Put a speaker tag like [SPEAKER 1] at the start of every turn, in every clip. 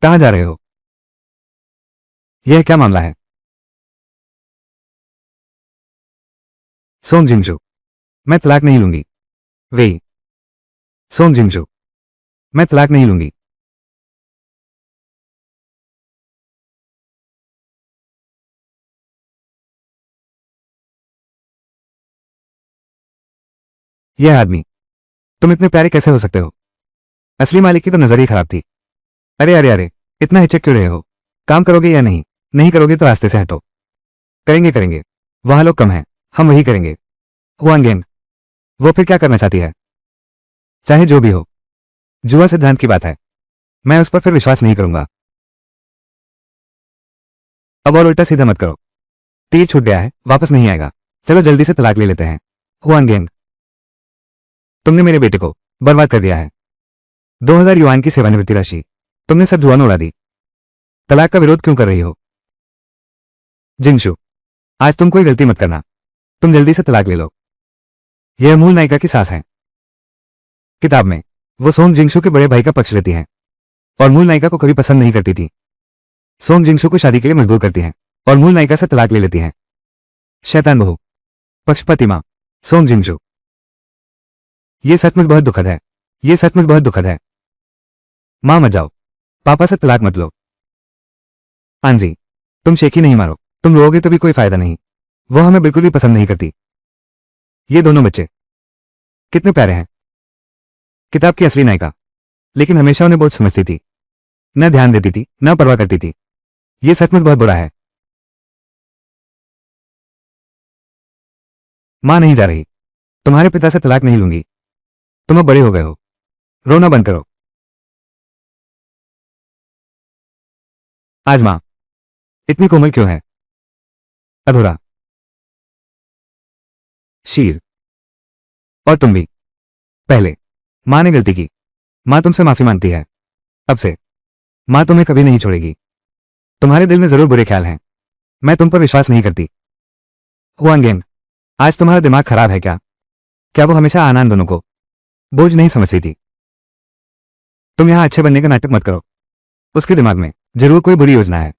[SPEAKER 1] कहाँ जा रहे हो? यह क्या मामला है? सोंग जिंगजू, मैं तलाक नहीं लूंगी। वे सोंग जिंगजू, मैं तलाक नहीं लूंगी। यह आदमी, तुम इतने प्यारे कैसे हो सकते हो? असली मालिक की तो नजर ही खराब थी। अरे अरे अरे, इतना हिचक क्यों रहे हो? काम करोगे या नहीं? नहीं करोगे तो रास्ते से हटो। करेंगे करेंगे, वहां लोग कम हैं, हम वही करेंगे। हुआंगेंग, वो फिर क्या करना चाहती है? चाहे जो भी हो, जुआ सिद्धांत की बात है, मैं उस पर फिर विश्वास नहीं करूंगा। अब और उल्टा सीधा मत करो, तीर छूट गया है, वापस नहीं आएगा। चलो जल्दी से तलाक ले लेते हैं। हुआंगेंग, तुमने मेरे बेटे को बर्बाद कर दिया है। 2000 युआन की सेवानिवृत्ति राशि तुमने सब जुआ में उड़ा दी। तलाक का विरोध क्यों कर रही हो? जिंगशु, आज तुम कोई गलती मत करना। तुम जल्दी से तलाक ले लो। यह मूल नायिका की सास है। किताब में वो सोंग जिंगशु के बड़े भाई का पक्ष लेती हैं और मूल नायिका को कभी पसंद नहीं करती थी। सोंग जिंगशु को शादी के लिए मजबूर करती हैं और मूल नायिका से तलाक ले लेती हैं। शैतान बहू, पक्षपाती मां, सोंग जिंगशु। ये सचमुच बहुत दुखद है। ये सचमुच बहुत दुखद है। मां मत जाओ, पापा से तलाक मत लो। आंजी, तुम शेखी नहीं मारो, तुम रोओगे तो भी कोई फायदा नहीं। वो हमें बिल्कुल भी पसंद नहीं करती। ये दोनों बच्चे कितने प्यारे हैं। किताब की असली नायिका, लेकिन हमेशा उन्हें बहुत समझती थी, न ध्यान देती थी, न परवाह करती थी। ये सचमुच बहुत बुरा है। मां नहीं जा रही, तुम्हारे पिता से तलाक नहीं लूंगी। तुम अब बड़े हो गए हो, रोना बंद करो। आज मां इतनी कोमल क्यों है? अधूरा शीर, और तुम भी। पहले मां ने गलती की, मां तुमसे माफी मांगती है। अब से मां तुम्हें कभी नहीं छोड़ेगी। तुम्हारे दिल में जरूर बुरे ख्याल हैं, मैं तुम पर विश्वास नहीं करती। हुआंगेन, आज तुम्हारा दिमाग खराब है क्या? क्या वो हमेशा आनंद दोनों को बोझ नहीं समझती थी? तुम यहां अच्छे बनने का नाटक मत करो। उसके दिमाग में जरूर कोई बुरी योजना है।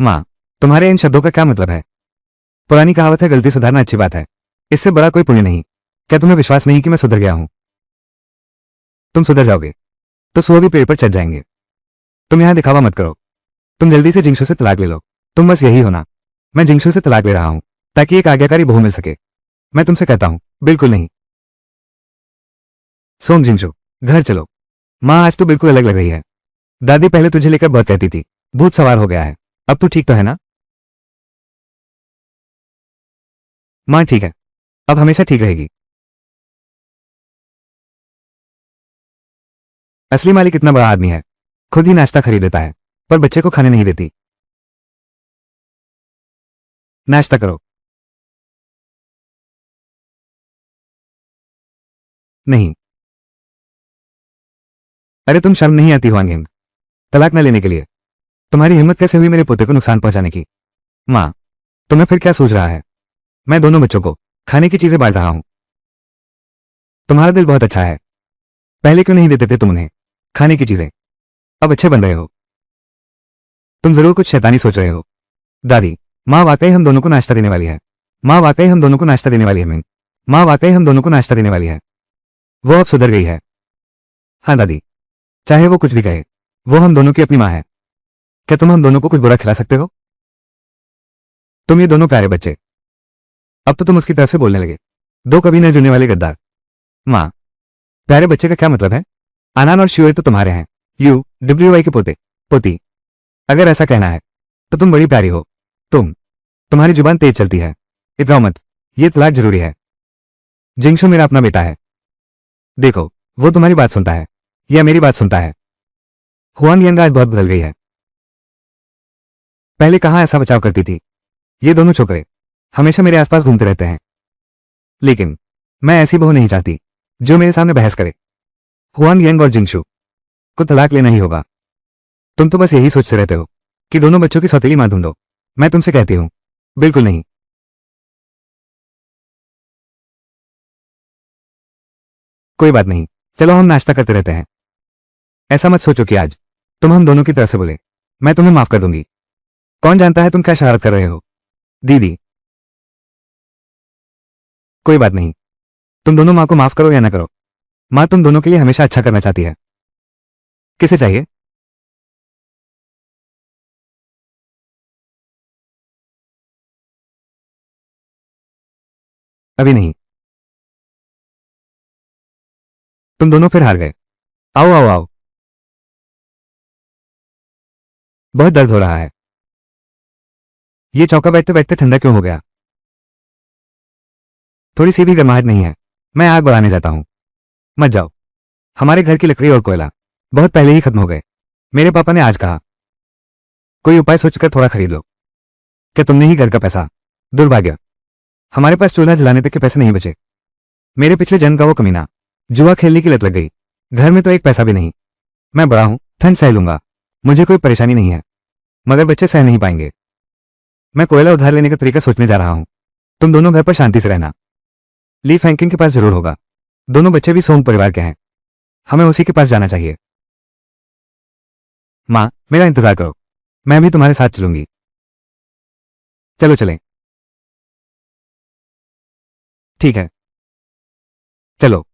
[SPEAKER 1] मां, तुम्हारे इन शब्दों का क्या मतलब है? पुरानी कहावत है, गलती सुधारना अच्छी बात है, इससे बड़ा कोई पुण्य नहीं। क्या तुम्हें विश्वास नहीं कि मैं सुधर गया हूं? तुम सुधर जाओगे तो सुअ भी पेड़ पर चढ़ जाएंगे। तुम यहां दिखावा मत करो। तुम जल्दी से जिंगशु से तलाक ले लो। तुम बस यही होना। मैं जिंगशु से तलाक ले रहा हूं ताकि एक आज्ञाकारी बहू मिल सके। मैं तुमसे कहता हूं, बिल्कुल नहीं। सोंग जिंगशु, घर चलो। मां आज तो बिल्कुल अलग लग रही है। दादी पहले तुझे लेकर बहुत कहती थी, भूत सवार हो गया है। अब तू ठीक तो है ना? मां ठीक है, अब हमेशा ठीक रहेगी। असली मालिक इतना बड़ा आदमी है, खुद ही नाश्ता खरीद देता है, पर बच्चे को खाने नहीं देती। नाश्ता करो। नहीं। अरे तुम शर्म नहीं आती हुआंगिंग, तलाक न लेने के लिए? तुम्हारी हिम्मत कैसे हुई मेरे पोते को नुकसान पहुंचाने की? मां, तुम्हें फिर क्या सूझ रहा है? मैं दोनों बच्चों को खाने की चीजें बांट रहा हूं। तुम्हारा दिल बहुत अच्छा है। पहले क्यों नहीं देते थे तुम उन्हें खाने की चीजें? अब अच्छे बन रहे हो। तुम जरूर कुछ शैतानी सोच रहे हो। दादी, माँ वाकई हम दोनों को नाश्ता देने वाली है। माँ वाकई हम दोनों को नाश्ता देने वाली है। मिंग, माँ वाकई हम दोनों को नाश्ता देने वाली है। वो अब सुधर गई है। हाँ दादी, चाहे वो कुछ भी कहे, वो हम दोनों की अपनी माँ है। क्या तुम हम दोनों को कुछ बुरा खिला सकते हो? तुम ये दोनों प्यारे बच्चे, अब तो तुम उसकी तरफ से बोलने लगे। दो कभी न जुड़ने वाले गद्दार। माँ, प्यारे बच्चे का क्या मतलब है? आनान और शिवे तो तुम्हारे हैं, यू डब्ल्यू वाई के पोते पोती। अगर ऐसा कहना है तो तुम बड़ी प्यारी हो। तुम्हारी जुबान तेज चलती है। इतराओ मत, ये तलाक जरूरी है। जिंगशु मेरा अपना बेटा है। देखो, वो तुम्हारी बात सुनता है या मेरी बात सुनता है? हुआंग यंग आज बहुत बदल गई है। पहले कहां ऐसा बचाव करती थी। ये दोनों छोकरे हमेशा मेरे आसपास घूमते रहते हैं, लेकिन मैं ऐसी बहू नहीं चाहती जो मेरे सामने बहस करे। हुआंग यंग और जिंगशु को तलाक लेना ही होगा। तुम तो बस यही सोचते रहते हो कि दोनों बच्चों की सौतेली मां ढूंढो। मैं तुमसे कहती हूं, बिल्कुल नहीं। कोई बात नहीं, चलो हम नाश्ता करते रहते हैं। ऐसा मत सोचो कि आज तुम हम दोनों की तरफ से बोले मैं तुम्हें माफ कर दूंगी। कौन जानता है तुम क्या शरारत कर रहे हो। दीदी, कोई बात नहीं, तुम दोनों माँ को माफ करो या ना करो, माँ तुम दोनों के लिए हमेशा अच्छा करना चाहती है। किसे चाहिए? अभी नहीं। तुम दोनों फिर हार गए। आओ आओ आओ। बहुत दर्द हो रहा है। ये चौका बैठते बैठते ठंडा क्यों हो गया? थोड़ी सी भी गर्माहट नहीं है। मैं आग बढ़ाने जाता हूं। मत जाओ। हमारे घर की लकड़ी और कोयला बहुत पहले ही खत्म हो गए। मेरे पापा ने आज कहा कोई उपाय सोचकर थोड़ा खरीद लो। क्या तुमने ही घर का पैसा? दुर्भाग्य, हमारे पास चूल्हा जलाने तक के पैसे नहीं बचे। मेरे पिछले जन्म का वो कमीना, जुआ खेलने की लत लग गई। घर में तो एक पैसा भी नहीं। मैं बड़ा हूं, ठंड सह लूंगा, मुझे कोई परेशानी नहीं है, मगर बच्चे सह नहीं पाएंगे। मैं कोयला उधार लेने का तरीका सोचने जा रहा हूं। तुम दोनों घर पर शांति से रहना। ली फैंकिंग के पास जरूर होगा। दोनों बच्चे भी सोंग परिवार के हैं, हमें उसी के पास जाना चाहिए। माँ, मेरा इंतजार करो, मैं भी तुम्हारे साथ चलूंगी। चलो चलें। ठीक है, चलो।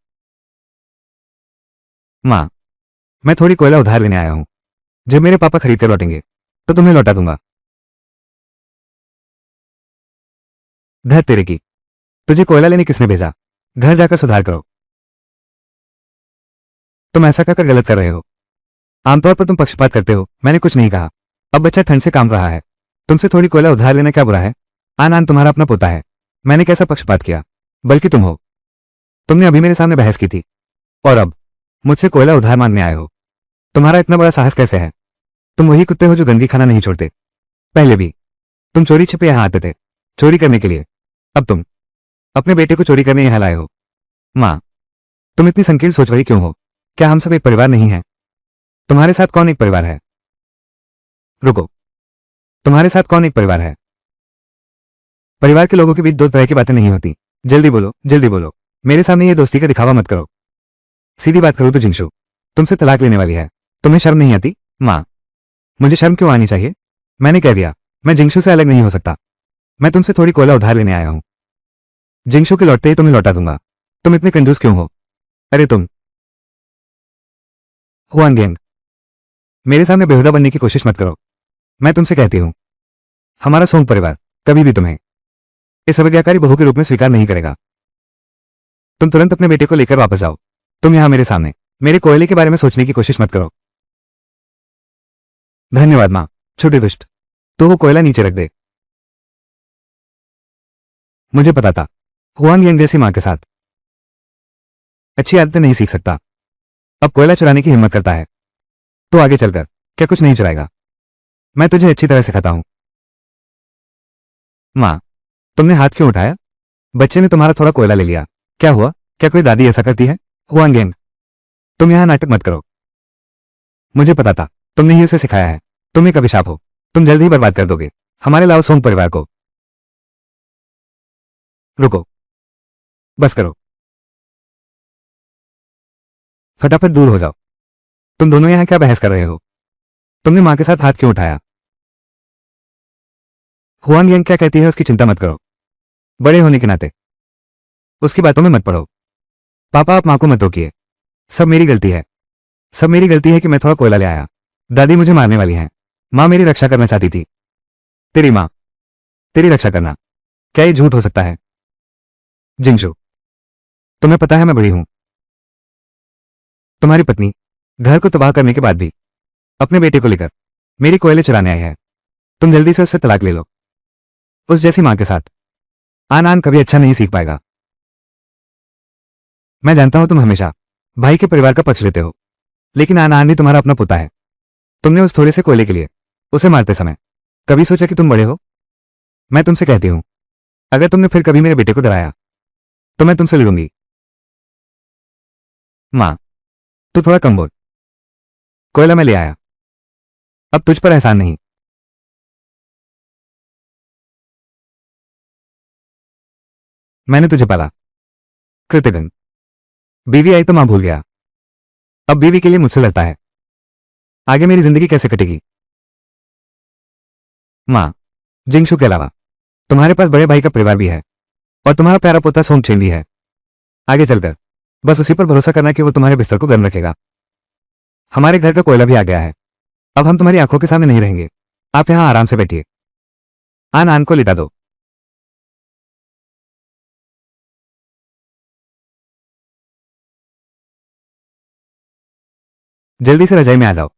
[SPEAKER 1] माँ, मैं थोड़ी कोयला उधार लेने आया हूं। जब मेरे पापा खरीद कर लौटेंगे तो तुम्हें लौटा दूंगा। धर तेरे की, तुझे कोयला लेने किसने भेजा? घर जाकर सुधार करो। तुम ऐसा कहकर गलत कर रहे हो। आमतौर पर तुम पक्षपात करते हो, मैंने कुछ नहीं कहा। अब बच्चा ठंड से काम रहा है, तुमसे थोड़ी कोयला उधार लेना क्या बुरा है? आन आन तुम्हारा अपना पोता है, मैंने कैसा पक्षपात किया? बल्कि तुम हो। तुमने अभी मेरे सामने बहस की थी और अब मुझसे कोयला उधार मांगने आए हो। तुम्हारा इतना बड़ा साहस कैसे है? तुम वही कुत्ते हो जो गंदगी खाना नहीं छोड़ते। पहले भी तुम चोरी छिपे यहां आते थे, चोरी करने के लिए। अब तुम अपने बेटे को चोरी करने यहां लाए हो। माँ, तुम इतनी संकीर्ण सोच रही क्यों हो? क्या हम सब एक परिवार नहीं हैं? तुम्हारे साथ कौन एक परिवार है? रुको, तुम्हारे साथ कौन एक परिवार है? परिवार के लोगों के बीच दो तरह की बातें नहीं होती। जल्दी बोलो, जल्दी बोलो। मेरे सामने ये दोस्ती का दिखावा मत करो। सीधी बात करो तो जिंगशु तुमसे तलाक लेने वाली है। तुम्हें शर्म नहीं आती? माँ, मुझे शर्म क्यों आनी चाहिए? मैंने कह दिया, मैं जिंगशु से अलग नहीं हो सकता। मैं तुमसे थोड़ी कोयला उधार लेने आया हूं। जिंगशु के लौटते ही तुम्हें लौटा दूंगा। तुम इतने कंजूस क्यों हो? अरे तुम हुआन गैंग, मेरे सामने बेहुदा बनने की कोशिश मत करो। मैं तुमसे कहती हूं, हमारा सोंग परिवार कभी भी तुम्हें इस अवज्ञाकारी बहू के रूप में स्वीकार नहीं करेगा। तुम तुरंत अपने बेटे को लेकर वापस जाओ। तुम यहां मेरे सामने मेरे कोयले के बारे में सोचने की कोशिश मत करो। धन्यवाद मां, छोटे दुष्ट। तो वो कोयला नीचे रख दे। मुझे पता था, हुआन यंग जैसी मां के साथ अच्छी आदतें नहीं सीख सकता। अब कोयला चुराने की हिम्मत करता है तो आगे चलकर क्या कुछ नहीं चुराएगा। मैं तुझे अच्छी तरह सिखाता हूं। मां, तुमने हाथ क्यों उठाया? बच्चे ने तुम्हारा थोड़ा कोयला ले लिया, क्या हुआ? क्या कोई दादी ऐसा करती है? हुआन गैंग, तुम यहां नाटक मत करो। मुझे पता था, तुमने ही उसे सिखाया है। तुम एक अभिशाप हो, तुम जल्द ही बर्बाद कर दोगे हमारे लाओ सोंग परिवार को। रुको, बस करो, फटाफट दूर हो जाओ। तुम दोनों यहां क्या बहस कर रहे हो? तुमने मां के साथ हाथ क्यों उठाया? हुआन यंग क्या कहती है उसकी चिंता मत करो। बड़े होने के नाते उसकी बातों में मत पड़ो। पापा, आप मां को मत रोकिए। सब मेरी गलती है, सब मेरी गलती है कि मैं थोड़ा कोयला ले आया। दादी मुझे मारने वाली हैं। मां मेरी रक्षा करना चाहती थी। तेरी मां तेरी रक्षा करना, क्या ये झूठ हो सकता है? जिंगशु, तुम्हें पता है मैं बड़ी हूं। तुम्हारी पत्नी घर को तबाह करने के बाद भी अपने बेटे को लेकर मेरी कोयले चुराने आई है। तुम जल्दी से उससे तलाक ले लो। उस जैसी मां के साथ आन आन कभी अच्छा नहीं सीख पाएगा। मैं जानता हूं तुम हमेशा भाई के परिवार का पक्ष लेते हो, लेकिन आन आन भी तुम्हारा अपना पोता है। तुमने उस थोड़े से कोयले के लिए उसे मारते समय कभी सोचा कि तुम बड़े हो? मैं तुमसे कहती हूं, अगर तुमने फिर कभी मेरे बेटे को डराया तो मैं तुमसे लड़ूंगी। मां, तू थोड़ा कम बोल। कोयला मैं ले आया, अब तुझ पर एहसान नहीं। मैंने तुझे पाला। कृतघ्न, बीवी आई तो मां भूल गया, अब बीवी के लिए मुझसे लड़ता है। आगे मेरी जिंदगी कैसे कटेगी? माँ, जिंगशु के अलावा तुम्हारे पास बड़े भाई का परिवार भी है और तुम्हारा प्यारा पोता सोंगचेन भी है। आगे चलकर बस उसी पर भरोसा करना कि वो तुम्हारे बिस्तर को गर्म रखेगा। हमारे घर का कोयला भी आ गया है। अब हम तुम्हारी आंखों के सामने नहीं रहेंगे। आप यहां आराम से बैठिए। आन आन को लिटा दो। जल्दी से रजाई में आ जाओ।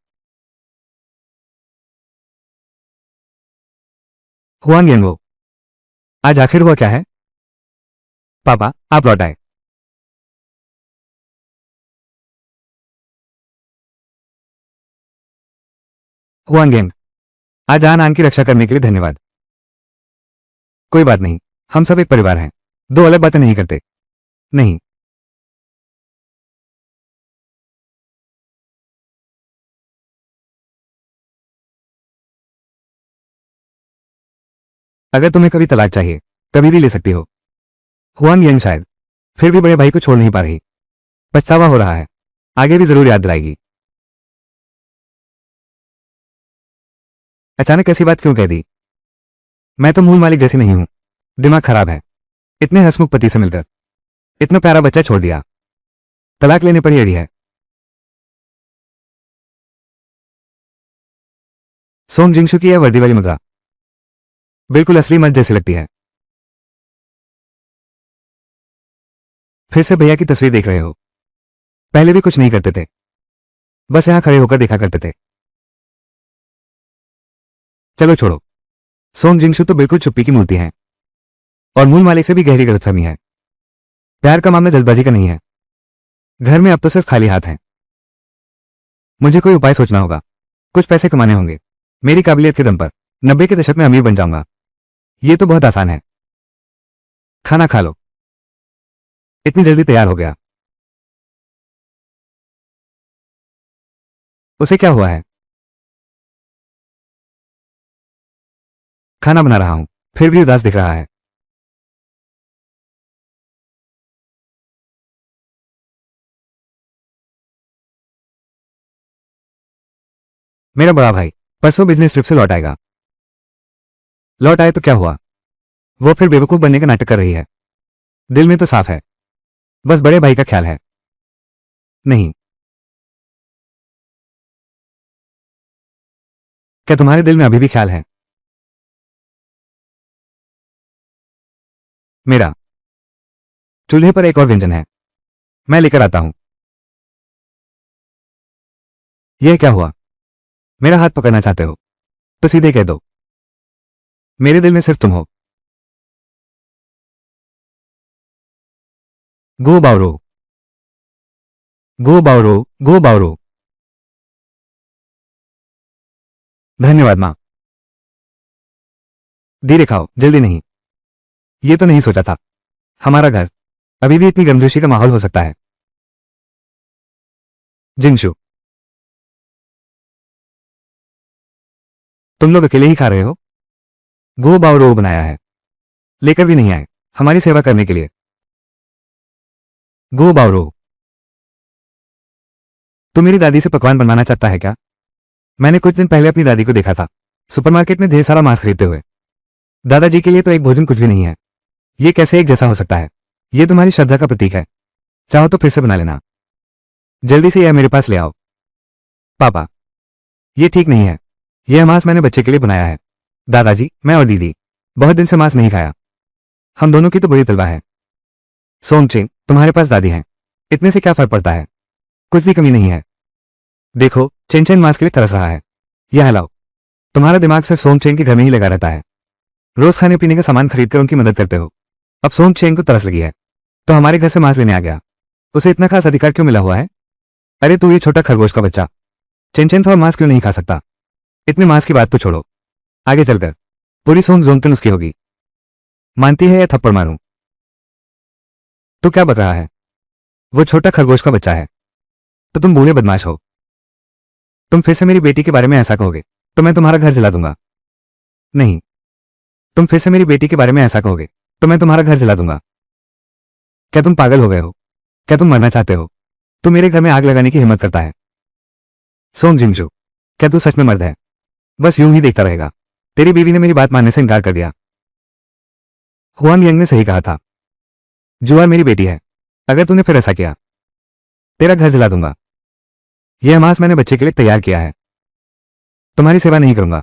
[SPEAKER 1] हुआंग यंगो, आज आखिर हुआ क्या है? पापा, आप लौट आए। हुआंग यंग, आज आन आन की रक्षा करने के लिए धन्यवाद। कोई बात नहीं, हम सब एक परिवार हैं। दो अलग बातें नहीं करते। नहीं। अगर तुम्हें कभी तलाक चाहिए कभी भी ले सकती हो। हुआंग यंग शायद फिर भी बड़े भाई को छोड़ नहीं पा रही। पछतावा हो रहा है। आगे भी जरूर याद दिलाएगी। अचानक ऐसी बात क्यों कह दी? मैं तो मूल मालिक जैसी नहीं हूं। दिमाग खराब है। इतने हंसमुख पति से मिलकर इतना प्यारा बच्चा छोड़ दिया। तलाक लेने पर ही अड़ी है। सोंग जिंगशु की यह वर्दी वाली मुद्रा बिल्कुल असली मर्द जैसी लगती है। फिर से भैया की तस्वीर देख रहे हो? पहले भी कुछ नहीं करते थे, बस यहां खड़े होकर देखा करते थे। चलो छोड़ो। सोंग जिंगशु तो बिल्कुल चुप्पी की मूर्ति है और मूल मालिक से भी गहरी गलतफहमी है। प्यार का मामला जल्दबाजी का नहीं है। घर में अब तो सिर्फ खाली हाथ हैं। मुझे कोई उपाय सोचना होगा। कुछ पैसे कमाने होंगे। मेरी काबिलियत के दम पर 90 के दशक में अमीर बन जाऊंगा। ये तो बहुत आसान है। खाना खा लो। इतनी जल्दी तैयार हो गया? उसे क्या हुआ है? खाना बना रहा हूं, फिर भी उदास दिख रहा है। मेरा बड़ा भाई परसों बिजनेस ट्रिप से लौट आएगा। लौट आए तो क्या हुआ? वो फिर बेवकूफ बनने का नाटक कर रही है। दिल में तो साफ है, बस बड़े भाई का ख्याल है। नहीं। क्या तुम्हारे दिल में अभी भी ख्याल है? मेरा चूल्हे पर एक और व्यंजन है। मैं लेकर आता हूं। यह क्या हुआ? मेरा हाथ पकड़ना चाहते हो तो सीधे कह दो। मेरे दिल में सिर्फ तुम हो। गो बावरो, गो बावरो, गो बावरो। धन्यवाद मां। धीरे खाओ, जल्दी नहीं। ये तो नहीं सोचा था। हमारा घर अभी भी इतनी गमजोशी का माहौल हो सकता है। जिंगशु, तुम लोग अकेले ही खा रहे हो? गो बावरो बनाया है, लेकर भी नहीं आए हमारी सेवा करने के लिए। गो बावरो, तू मेरी दादी से पकवान बनवाना चाहता है क्या? मैंने कुछ दिन पहले अपनी दादी को देखा था सुपरमार्केट में ढेर सारा मांस खरीदते हुए। दादाजी के लिए तो एक भोजन कुछ भी नहीं है। ये कैसे एक जैसा हो सकता है? ये तुम्हारी श्रद्धा का प्रतीक है। चाहो तो फिर से बना लेना। जल्दी से यह मेरे पास ले आओ। पापा, ये ठीक नहीं है। यह मांस मैंने बच्चे के लिए बनाया है। दादाजी, मैं और दीदी बहुत दिन से मांस नहीं खाया। हम दोनों की तो बड़ी तलबा है। सोंगचेन, तुम्हारे पास दादी हैं, इतने से क्या फर्क पड़ता है? कुछ भी कमी नहीं है। देखो, चेनचेन मांस के लिए तरस रहा है। यह लाओ। तुम्हारा दिमाग सिर्फ सोंगचेन के घर में ही लगा रहता है। रोज खाने पीने का सामान खरीदकर उनकी मदद करते हो। अब सोंगचेन को तरस लगी है तो हमारे घर से मांस लेने आ गया। उसे इतना खास अधिकार क्यों मिला हुआ है? अरे तू ये छोटा खरगोश का बच्चा, चेनचेन थोड़ा मांस क्यों नहीं खा सकता? इतने मांस की बात तो छोड़ो। आगे चलकर पूरी सोंग जोंगटन उसकी होगी। मानती है या थप्पड़ मारूं? तू क्या बक रहा है? वो छोटा खरगोश का बच्चा है तो तुम बूढ़े बदमाश हो। तुम फिर से मेरी बेटी के बारे में ऐसा कहोगे तो मैं तुम्हारा घर जला दूंगा। नहीं, तुम फिर से मेरी बेटी के बारे में ऐसा कहोगे तो मैं तुम्हारा घर जला दूंगा। क्या तुम पागल हो गए हो? क्या तुम मरना चाहते हो? तू मेरे घर में आग लगाने की हिम्मत करता है? सोंग जिंगजू, क्या तू सच में मर्द है? बस यूं ही देखता रहेगा। तेरी बीवी ने मेरी बात मानने से इनकार कर दिया। हुआंग यंग ने सही कहा था। जुआर मेरी बेटी है। अगर तूने फिर ऐसा किया, तेरा घर जला दूंगा। यह मांस मैंने बच्चे के लिए तैयार किया है। तुम्हारी सेवा नहीं करूंगा।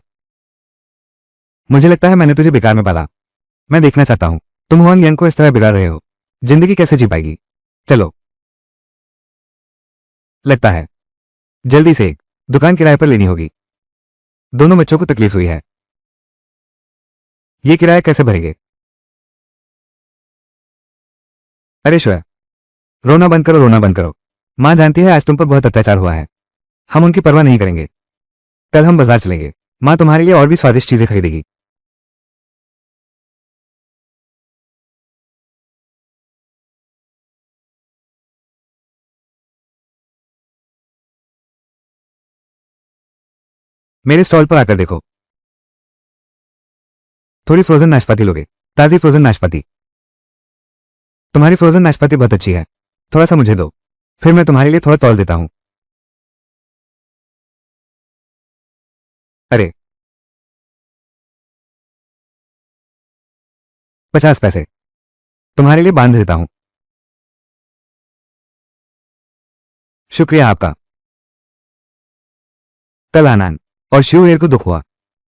[SPEAKER 1] मुझे लगता है मैंने तुझे बेकार में पाला। मैं देखना चाहता हूं तुम हुआंग यंग को इस तरह बिगाड़ रहे हो, जिंदगी कैसे जी पाएगी। चलो। लगता है जल्दी से एक दुकान किराए पर लेनी होगी। दोनों बच्चों को तकलीफ हुई है। ये किराया कैसे भरेंगे? अरे श्वेय, रोना बंद करो, रोना बंद करो। मां जानती है आज तुम पर बहुत अत्याचार हुआ है। हम उनकी परवाह नहीं करेंगे। कल हम बाजार चलेंगे। मां तुम्हारे लिए और भी स्वादिष्ट चीजें खरीदेगी। मेरे स्टॉल पर आकर देखो। थोड़ी फ्रोजन नाशपाती लोगे? ताजी फ्रोजन नाशपाती। तुम्हारी फ्रोजन नाशपाती बहुत अच्छी है। थोड़ा सा मुझे दो, फिर मैं तुम्हारे लिए थोड़ा तौल देता हूं। अरे 50 पैसे तुम्हारे लिए बांध देता हूं। शुक्रिया आपका। कल आनान और शिवएर को दुख हुआ।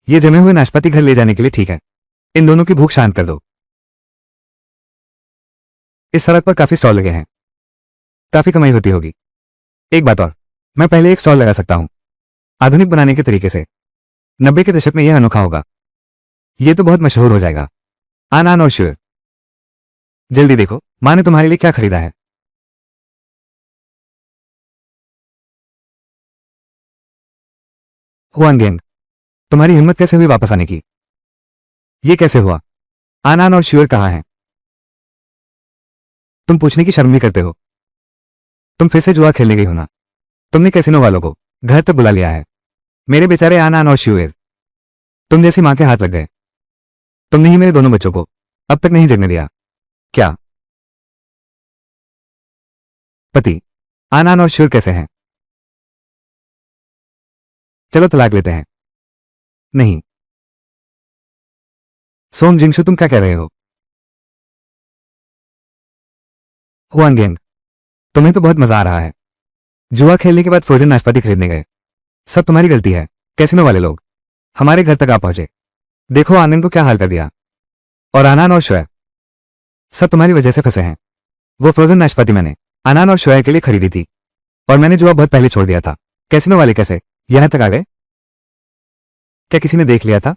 [SPEAKER 1] ये जमे हुए नाशपाती घर ले जाने के लिए ठीक है। इन दोनों की भूख शांत कर दो। इस सड़क पर काफी स्टॉल लगे हैं, काफी कमाई होती होगी। एक बात और, मैं पहले एक स्टॉल लगा सकता हूं, आधुनिक बनाने के तरीके से। 90 के दशक में यह अनोखा होगा। यह तो बहुत मशहूर हो जाएगा। आनान और शिवर, जल्दी देखो मां ने तुम्हारे लिए क्या खरीदा है। हुआंगेंग, तुम्हारी हिम्मत कैसे हुई वापस आने की? ये कैसे हुआ? आनान और शिवर कहाँ हैं? तुम पूछने की शर्म भी करते हो। तुम फिर से जुआ खेलने गई हो ना? तुमने कैसीनो वालों को घर तक बुला लिया है। मेरे बेचारे आनान और शिवर, तुम जैसी मां के हाथ लग गए। तुमने ही मेरे दोनों बच्चों को अब तक नहीं जगने दिया। क्या पति? आनान और शिवर कैसे हैं? चलो तलाक लेते हैं। नहीं। सोंग जिंगशु, तुम क्या कह रहे हो? हुआंगेंग, तुम्हें तो बहुत मजा आ रहा है। जुआ खेलने के बाद फ्रोजन नाशपाती खरीदने गए। सब तुम्हारी गलती है। कैसीनो वाले लोग हमारे घर तक आ पहुंचे। देखो आनंद को क्या हाल कर दिया। और आनान और शोएब, सब तुम्हारी वजह से फंसे हैं। वो फ्रोजन नाशपाती मैंने आनान और शोएब के लिए खरीदी थी, और मैंने जुआ बहुत पहले छोड़ दिया था। कैसीनो वाले कैसे यहां तक आ गए? क्या किसी ने देख लिया था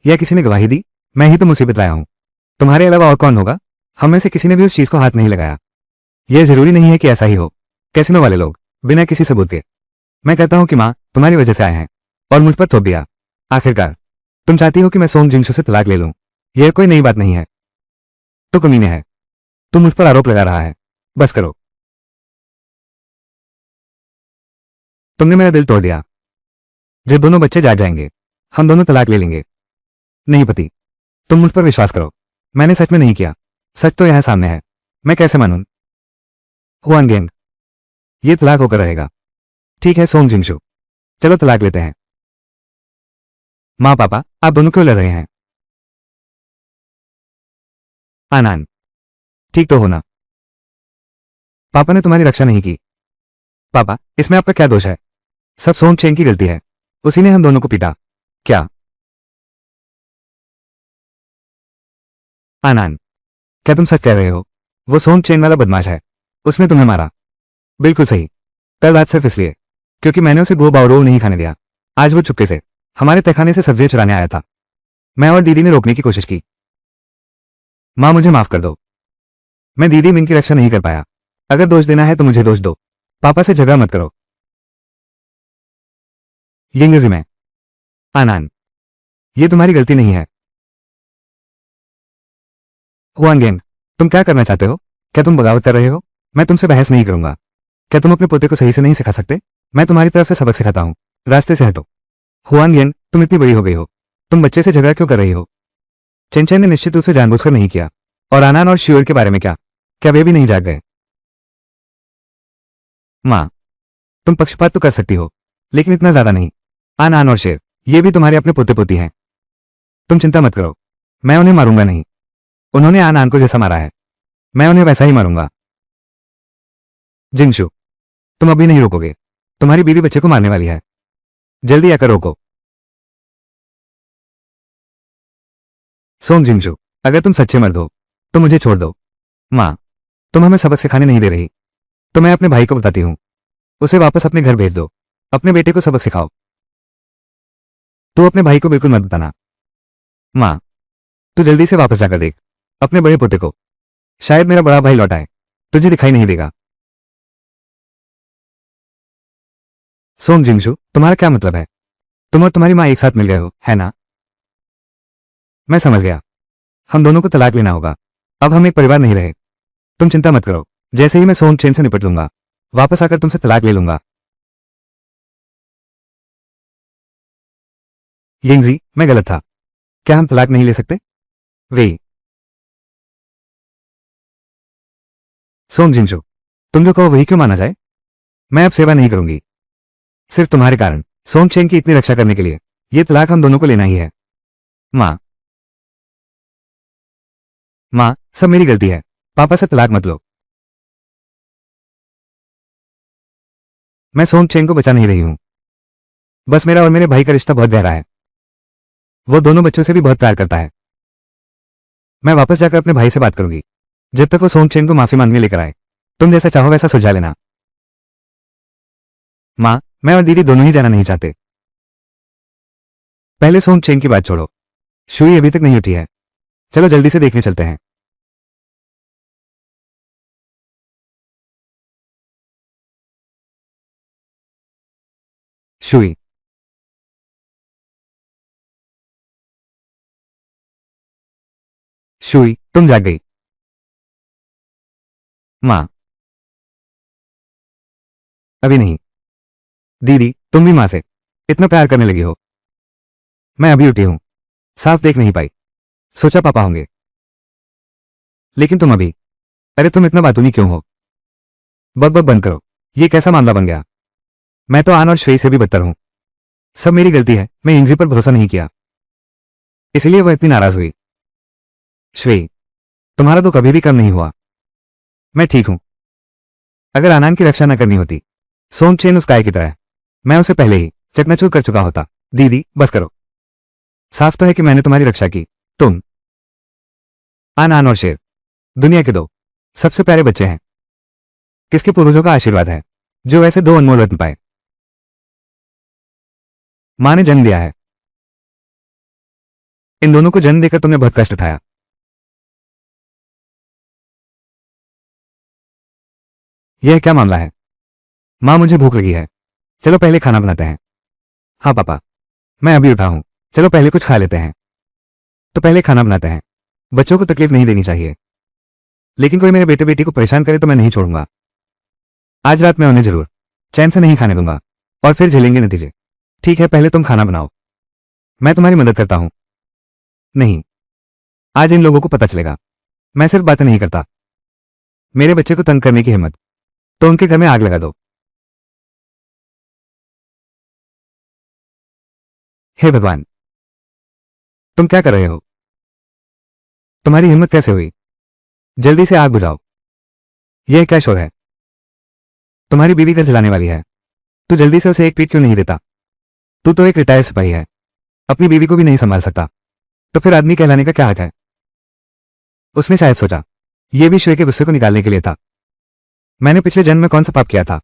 [SPEAKER 1] या किसी ने गवाही दी? मैं ही तो मुसीबत लाया हूं। तुम्हारे अलावा और कौन होगा? हम में से किसी ने भी उस चीज को हाथ नहीं लगाया। यह जरूरी नहीं है कि ऐसा ही हो। कैसीनो वाले लोग बिना किसी सबूत के, मैं कहता हूं कि मां तुम्हारी वजह से आए हैं और मुझ पर थोप दिया। आखिरकार तुम चाहती हो कि मैं सोंग जिंगशु से तलाक ले लूं। यह कोई नई बात नहीं है। तो कमीने है, तुम मुझ पर आरोप लगा रहा है। बस करो। तुमने मेरा दिल तोड़ दिया। जब दोनों बच्चे जाग जाएंगे, हम दोनों तलाक ले लेंगे। नहीं पति, तुम मुझ पर विश्वास करो। मैंने सच में नहीं किया। सच तो यहां सामने है। मैं कैसे मानूं? हुआनगेंग, ये तलाक होकर रहेगा। ठीक है सोंग जिंगशु, चलो तलाक लेते हैं। माँ पापा, आप दोनों क्यों लड़ रहे हैं? आनान, ठीक तो होना। पापा ने तुम्हारी रक्षा नहीं की। पापा, इसमें आपका क्या दोष है? सब सोंग चेंग की गलती है। उसी ने हम दोनों को पीटा। क्या? आनान, क्या तुम सच कह रहे हो? वो सोंग चेंग वाला बदमाश है, उसने तुम्हें मारा। बिल्कुल सही। कल रात सिर्फ इसलिए क्योंकि मैंने उसे गो बावरोव नहीं खाने दिया। आज वो चुपके से हमारे तहखाने से सब्जियां चुराने आया था। मैं और दीदी ने रोकने की कोशिश की। मां मुझे माफ कर दो। मैं दीदी मिन की रक्षा नहीं कर पाया। अगर दोष देना है तो मुझे दोष दो। पापा से झगड़ा मत करो। यंगजी में आनान, ये तुम्हारी गलती नहीं है। हुआनगेंग, तुम क्या करना चाहते हो? क्या तुम बगावत कर रहे हो? मैं तुमसे बहस नहीं करूंगा। क्या तुम अपने पोते को सही से नहीं सिखा सकते? मैं तुम्हारी तरफ से सबक सिखाता हूं। रास्ते से हटो। हुआनगेंग, तुम इतनी बड़ी हो गई हो, तुम बच्चे से झगड़ा क्यों कर रही हो? चेंचेन ने निश्चित रूप से जानबूझकर नहीं किया। और आनान और श्योर के बारे में क्या? क्या वे भी नहीं जाग गए? मां, तुम पक्षपात तो कर सकती हो, लेकिन इतना ज्यादा नहीं। आन आन और शेर, ये भी तुम्हारे अपने पोते पोती हैं। तुम चिंता मत करो, मैं उन्हें मारूंगा नहीं। उन्होंने आन आन को जैसा मारा है, मैं उन्हें वैसा ही मारूंगा। जिंगशु, तुम अभी नहीं रोकोगे। तुम्हारी बीवी बच्चे को मारने वाली है, जल्दी आकर रोको। सोंग जिंगशु, अगर तुम सच्चे मर्द हो तो मुझे छोड़ दो। माँ, तुम हमें सबक सिखाने नहीं दे रही, तो मैं अपने भाई को बताती हूँ। उसे वापस अपने घर भेज दो। अपने बेटे को सबक सिखाओ। तू अपने भाई को बिल्कुल मत बताना। माँ, तू जल्दी से वापस जाकर देख अपने बड़े पोते को। शायद मेरा बड़ा भाई लौटा है, तुझे दिखाई नहीं देगा। सोंग जिंगशु, तुम्हारा क्या मतलब है? तुम और तुम्हारी माँ एक साथ मिल गए हो, है ना? मैं समझ गया, हम दोनों को तलाक लेना होगा। अब हम एक परिवार नहीं रहे। तुम चिंता मत करो, जैसे ही मैं सोंग चेन से निपट लूंगा, वापस आकर तुमसे तलाक ले लूंगा। यिंगजी, मैं गलत था। क्या हम तलाक नहीं ले सकते? वे सोंग जिंगशु, तुम जो कहो वही क्यों माना जाए? मैं अब सेवा नहीं करूंगी, सिर्फ तुम्हारे कारण, सोंग चेन की इतनी रक्षा करने के लिए। ये तलाक हम दोनों को लेना ही है। माँ, माँ, सब मेरी गलती है। पापा से तलाक मत लो। मैं सोंग चेन को बचा नहीं रही हूं। बस मेरा और मेरे भाई का रिश्ता बहुत गहरा है। वो दोनों बच्चों से भी बहुत प्यार करता है। मैं वापस जाकर अपने भाई से बात करूंगी, जब तक वो सोंग चेन को माफी मांगने लेकर आए। तुम जैसा चाहो वैसा सुलझा लेना। माँ, मैं और दीदी दोनों ही जाना नहीं चाहते। पहले सोंग चेन की बात छोड़ो, शुई अभी तक नहीं उठी है। चलो जल्दी से देखने चलते हैं। शुई, शुई, तुम जाग गई। माँ, अभी नहीं। दीदी, तुम भी माँ से इतना प्यार करने लगी हो। मैं अभी उठी हूं, साफ देख नहीं पाई, सोचा पापा होंगे। लेकिन तुम अभी, अरे तुम इतना बातूनी क्यों हो? बक बक बंद करो। ये कैसा मामला बन गया? मैं तो आन और श्रेय से भी बदतर हूं। सब मेरी गलती है, मैं इंद्री पर भरोसा नहीं किया, इसलिए वह इतनी नाराज हुई। श्रेय, तुम्हारा तो कभी भी कम नहीं हुआ। मैं ठीक हूं। अगर आनंद की रक्षा न करनी होती, सोंग चेन उस काय की तरह, मैं उसे पहले ही चकनाचूर कर चुका होता। दीदी, बस करो। साफ तो है कि मैंने तुम्हारी रक्षा की। तुम, आन आन और शेर, दुनिया के दो सबसे प्यारे बच्चे हैं। किसके पूर्वजों का आशीर्वाद है जो वैसे दो अनमोल रत्न पाए। मां ने जन्म दिया है। इन दोनों को जन्म देकर तुमने बहुत कष्ट उठाया। यह क्या मामला है? मां, मुझे भूख लगी है, चलो पहले खाना बनाते हैं। हाँ पापा, मैं अभी उठा हूं, चलो पहले कुछ खा लेते हैं। तो पहले खाना बनाते हैं। बच्चों को तकलीफ नहीं देनी चाहिए, लेकिन कोई मेरे बेटे बेटी को परेशान करे तो मैं नहीं छोड़ूंगा। आज रात मैं उन्हें जरूर चैन से नहीं खाने दूंगा, और फिर झेलेंगे नतीजे। ठीक है, पहले तुम खाना बनाओ, मैं तुम्हारी मदद करता हूं। नहीं, आज इन लोगों को पता चलेगा मैं सिर्फ बातें नहीं करता। मेरे बच्चे को तंग करने की हिम्मत तो उनके घर में आग लगा दो। हे भगवान, तुम क्या कर रहे हो? तुम्हारी हिम्मत कैसे हुई? जल्दी से आग बुझाओ। यह क्या शोर है? तुम्हारी बीवी घर जलाने वाली है, तू जल्दी से उसे एक पीट क्यों नहीं देता? तू तो एक रिटायर्ड सिपाही है, अपनी बीवी को भी नहीं संभाल सकता, तो फिर आदमी कहलाने का क्या हक है? उसने शायद सोचा यह भी श्रेय के गुस्से को निकालने के लिए था। मैंने पिछले जन्म में कौन सा पाप किया था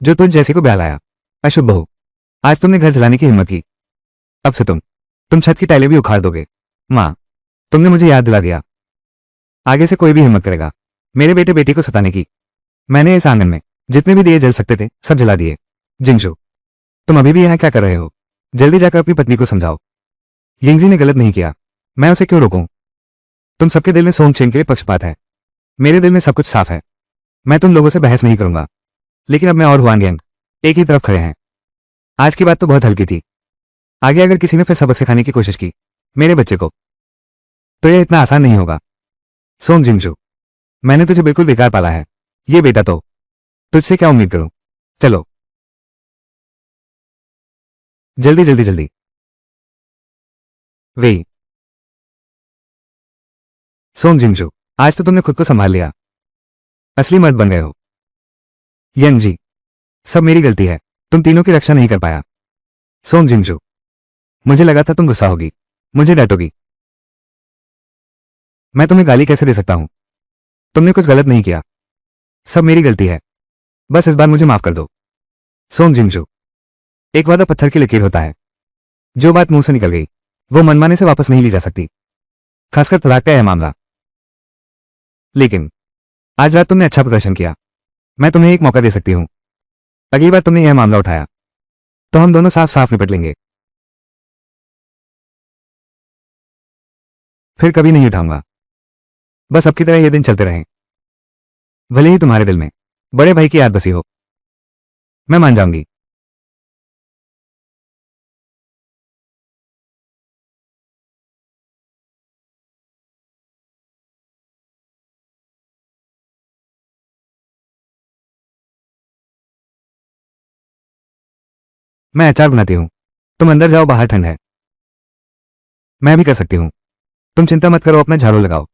[SPEAKER 1] जो तुझ जैसे को ब्याह लाया? अशुभ बहू, आज तुमने घर जलाने की हिम्मत की, अब से तुम छत की टाइलें भी उखाड़ दोगे। माँ, तुमने मुझे याद दिला दिया, आगे से कोई भी हिम्मत करेगा मेरे बेटे बेटी को सताने की, मैंने इस आंगन में जितने भी दिए जल सकते थे सब जला दिए। जिंगशु, तुम अभी भी यहां क्या कर रहे हो? जल्दी जाकर अपनी पत्नी को समझाओ। यिंगजी ने गलत नहीं किया, मैं उसे क्यों रोकूं? तुम सबके दिल में सोंग चेंग के लिए पक्षपात है, मेरे दिल में सब कुछ साफ है। मैं तुम लोगों से बहस नहीं करूंगा, लेकिन अब मैं और हुआन गैंग एक ही तरफ खड़े हैं। आज की बात तो बहुत हल्की थी, आगे अगर किसी ने फिर सबक सिखाने की कोशिश की मेरे बच्चे को, तो यह इतना आसान नहीं होगा। सोंग जिंगशु, मैंने तुझे बिल्कुल बेकार पाला है, ये बेटा तो तुझसे क्या उम्मीद करूं? चलो। जल्दी जल्दी जल्दी। वेई, सोंग जिंगजू, आज तो तुमने खुद को संभाल लिया, असली मर्द बन गए हो। यंग जी, सब मेरी गलती है, तुम तीनों की रक्षा नहीं कर पाया। सोंग जिंगजू, मुझे लगा था तुम गुस्सा होगी, मुझे डांटोगी। मैं तुम्हें गाली कैसे दे सकता हूं? तुमने कुछ गलत नहीं किया, सब मेरी गलती है, बस इस बार मुझे माफ कर दो। सोंग जिंगजू, एक वादा पत्थर की लकीर होता है, जो बात मुंह से निकल गई वो मनमाने से वापस नहीं ली जा सकती, खासकर तलाक का यह मामला। लेकिन आज रात तुमने अच्छा प्रदर्शन किया, मैं तुम्हें एक मौका दे सकती हूं। अगली बार तुमने यह मामला उठाया तो हम दोनों साफ साफ निपट लेंगे। फिर कभी नहीं उठाऊंगा, बस अब की तरह ये दिन चलते रहें, भले ही तुम्हारे दिल में बड़े भाई की याद बसी हो। मैं मान जाऊंगी। मैं अचार बनाती हूं, तुम अंदर जाओ, बाहर ठंड है। मैं भी कर सकती हूं, तुम चिंता मत करो, अपना झाड़ू लगाओ।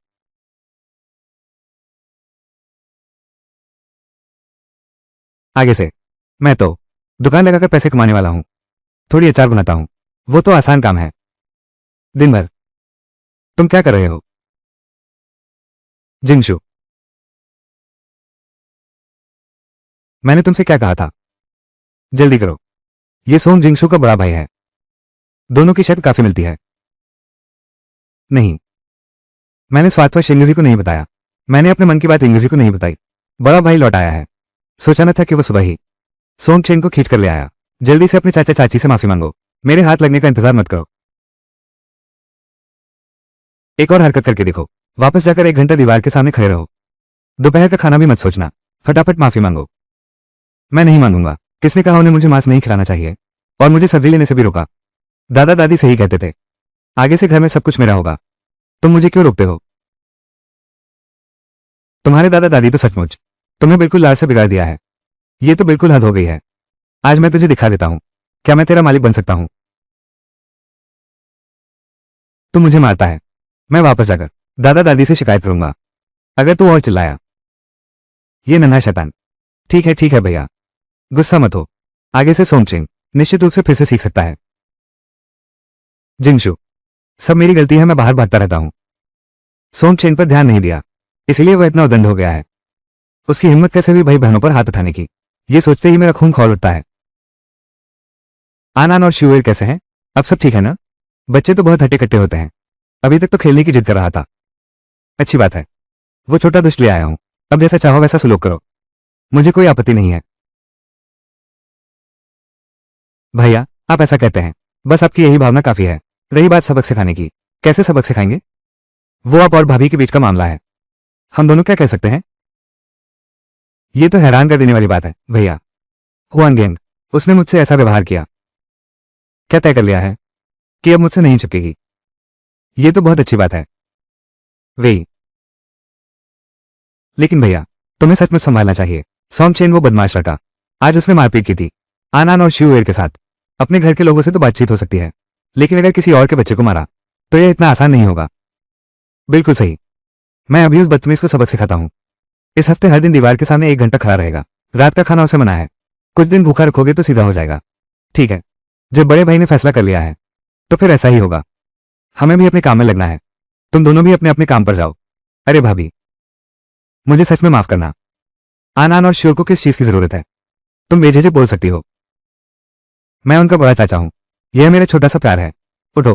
[SPEAKER 1] आगे से मैं तो दुकान लगाकर पैसे कमाने वाला हूं, थोड़ी अचार बनाता हूं, वो तो आसान काम है। दिन भर तुम क्या कर रहे हो? जिंगशु, मैंने तुमसे क्या कहा था? जल्दी करो, ये सोंग जिंगशु का बड़ा भाई है, दोनों की शक्ल काफी मिलती है। नहीं, मैंने स्वार्थवश इंग्लिशी को नहीं बताया, मैंने अपने मन की बात इंग्लिशी को नहीं बताई। बड़ा भाई लौट आया है, सोचा न था कि वो सुबह ही सोंग चेन को खींच कर ले आया। जल्दी से अपने चाचा चाची से माफी मांगो, मेरे हाथ लगने का इंतजार मत करो। एक और हरकत करके देखो, वापस जाकर 1 घंटा दीवार के सामने खड़े रहो। दोपहर का खाना भी मत सोचना, फटाफट माफी मांगो। मैं नहीं मांगूंगा, किसने कहा उन्हें मुझे मांस नहीं खिलाना चाहिए, और मुझे सब्जी लेने से भी रोका। दादा दादी सही कहते थे, आगे से घर में सब कुछ मेरा होगा, तुम मुझे क्यों रोकते हो? तुम्हारे दादा दादी तो सचमुच तुम्हें बिल्कुल लाड़ से बिगाड़ दिया है, ये तो बिल्कुल हद हो गई है। आज मैं तुझे दिखा देता हूं, क्या मैं तेरा मालिक बन सकता हूं। तू मुझे मारता है, मैं वापस जाकर दादा दादी से शिकायत करूंगा अगर तू और चिल्लाया। ये नन्हा शैतान। ठीक है भैया, गुस्सा मत हो, आगे से सोमचिंग निश्चित रूप से फिर से सीख सकता है। जिंगशु, सब मेरी गलती है, मैं बाहर भागता रहता हूं। सोमचेन पर ध्यान नहीं दिया, इसलिए वह इतना उद्दंड हो गया है। उसकी हिम्मत कैसे हुई भाई बहनों पर हाथ उठाने की, ये सोचते ही मेरा खून खौल उठता है। आनान और शिवेर कैसे हैं? अब सब ठीक है ना? बच्चे तो बहुत हट्टे कट्टे होते हैं, अभी तक तो खेलने की जिद कर रहा था। अच्छी बात है, वो छोटा दुष्ट ले आया हूं, अब जैसा चाहो वैसा सुलूक करो, मुझे कोई आपत्ति नहीं है। भैया, आप ऐसा कहते हैं, बस आपकी यही भावना काफी है। रही बात सबक सिखाने की, कैसे सबक सिखाएंगे? वो आप और भाभी के बीच का मामला है, हम दोनों क्या कह सकते हैं? ये तो हैरान कर देने वाली बात है भैया। हुआन गेंग, उसने मुझसे ऐसा व्यवहार किया, क्या तय कर लिया है कि अब मुझसे नहीं चिपकेगी? ये तो बहुत अच्छी बात है। वे, लेकिन भैया, तुम्हें सच में संभालना चाहिए। सॉन्गचेन वो बदमाश लड़का, आज उसने मारपीट की थी आनान और शिवेर के साथ। अपने घर के लोगों से तो बातचीत हो सकती है, लेकिन अगर किसी और के बच्चे को मारा तो यह इतना आसान नहीं होगा। बिल्कुल सही, मैं अभी उस बदतमीज को सबक सिखाता हूं। इस हफ्ते हर दिन दीवार के सामने 1 घंटा खड़ा रहेगा, रात का खाना उसे मना है। कुछ दिन भूखा रखोगे तो सीधा हो जाएगा। ठीक है, जब बड़े भाई ने फैसला कर लिया है तो फिर ऐसा ही होगा। हमें भी अपने काम में लगना है, तुम दोनों भी अपने अपने काम पर जाओ। अरे भाभी, मुझे सच में माफ करना। आनान और श्योर को किस चीज की जरूरत है? तुम बेझिझक बोल सकती हो, मैं उनका बड़ा चाचा हूं, यह मेरा छोटा सा प्यार है। उठो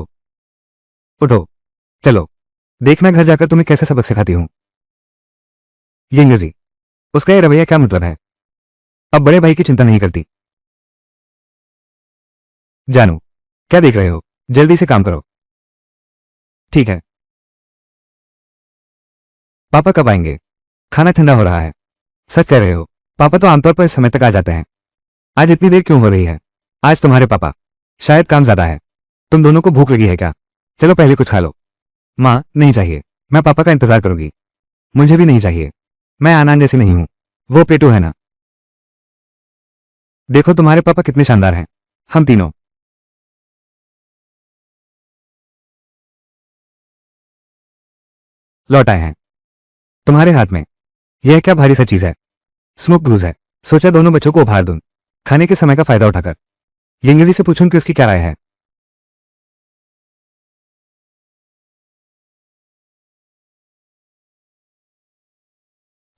[SPEAKER 1] उठो, चलो देखना घर जाकर तुम्हें कैसे सबक सिखाती हूं। ये अंग्रेजी, उसका ये रवैया क्या मतलब है? अब बड़े भाई की चिंता नहीं करती। जानू, क्या देख रहे हो, जल्दी से काम करो। ठीक है। पापा कब आएंगे? खाना ठंडा हो रहा है। सच कह रहे हो, पापा तो आमतौर पर इस समय तक आ जाते हैं, आज इतनी देर क्यों हो रही है? आज तुम्हारे पापा, शायद काम ज्यादा है। तुम दोनों को भूख लगी है क्या? चलो पहले कुछ खा लो। माँ, नहीं चाहिए, मैं पापा का इंतजार करूंगी। मुझे भी नहीं चाहिए, मैं आनंद जैसी नहीं हूं, वो पेटू है ना। देखो तुम्हारे पापा कितने शानदार हैं, हम तीनों लौट आए हैं। तुम्हारे हाथ में यह क्या भारी सा चीज है? स्मोक ग्लूज है। सोचा दोनों बच्चों को उपहार दूं, खाने के समय का फायदा उठाकर। यंगजी से पूछूं कि उसकी क्या राय है।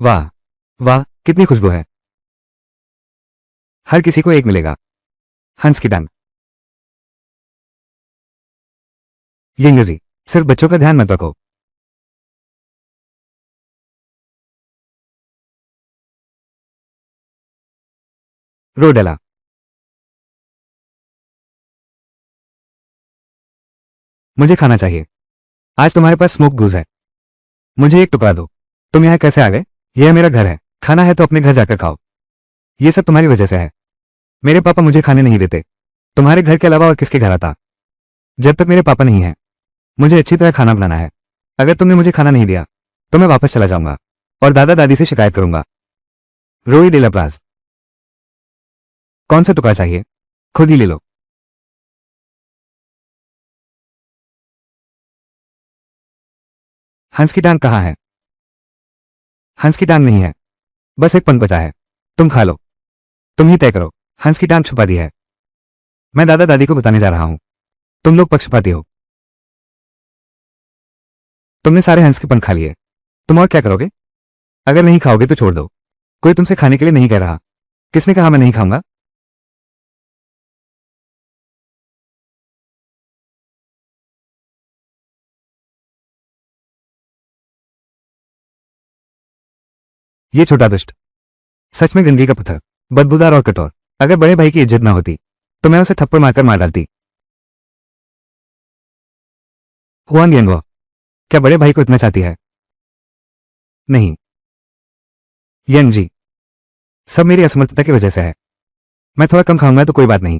[SPEAKER 1] वाह वाह, कितनी खुशबू है। हर किसी को एक मिलेगा। हंस की टांग। यंगजी, सिर्फ बच्चों का ध्यान मत रखो। रोडेला, मुझे खाना चाहिए। आज तुम्हारे पास स्मोक ग्लूज है। मुझे एक टुकड़ा दो। तुम यहाँ कैसे आ गए? यह मेरा घर है। खाना है तो अपने घर जाकर खाओ। ये सब तुम्हारी वजह से है। मेरे पापा मुझे खाने नहीं देते। तुम्हारे घर के अलावा और किसके घर आता? जब तक मेरे पापा नहीं है, मुझे अच्छी तरह खाना बनाना है। अगर तुमने मुझे खाना नहीं दिया तो मैं वापस चला जाऊंगा और दादा दादी से शिकायत करूंगा। रोई डेला प्लाज। कौन सा टुकड़ा चाहिए? खुद ही ले लो। हंस की टांग कहाँ है? हंस की टांग नहीं है, बस एक पंख बचा है। तुम खा लो। तुम ही तय करो। हंस की टांग छुपा दी है। मैं दादा दादी को बताने जा रहा हूं। तुम लोग पक्षपाती हो। तुमने सारे हंस के पंख खा लिए। तुम और क्या करोगे? अगर नहीं खाओगे तो छोड़ दो। कोई तुमसे खाने के लिए नहीं कह रहा। किसने कहा मैं नहीं खाऊंगा? ये छोटा दुष्ट, सच में गंदगी का पत्थर, बदबूदार और कठोर। अगर बड़े भाई की इज्जत ना होती तो मैं उसे थप्पड़ मारकर मार डालती। हुआंग येंगो, क्या बड़े भाई को इतना चाहती है? नहीं यंग जी, सब मेरी असमर्थता की वजह से है। मैं थोड़ा कम खाऊंगा तो कोई बात नहीं।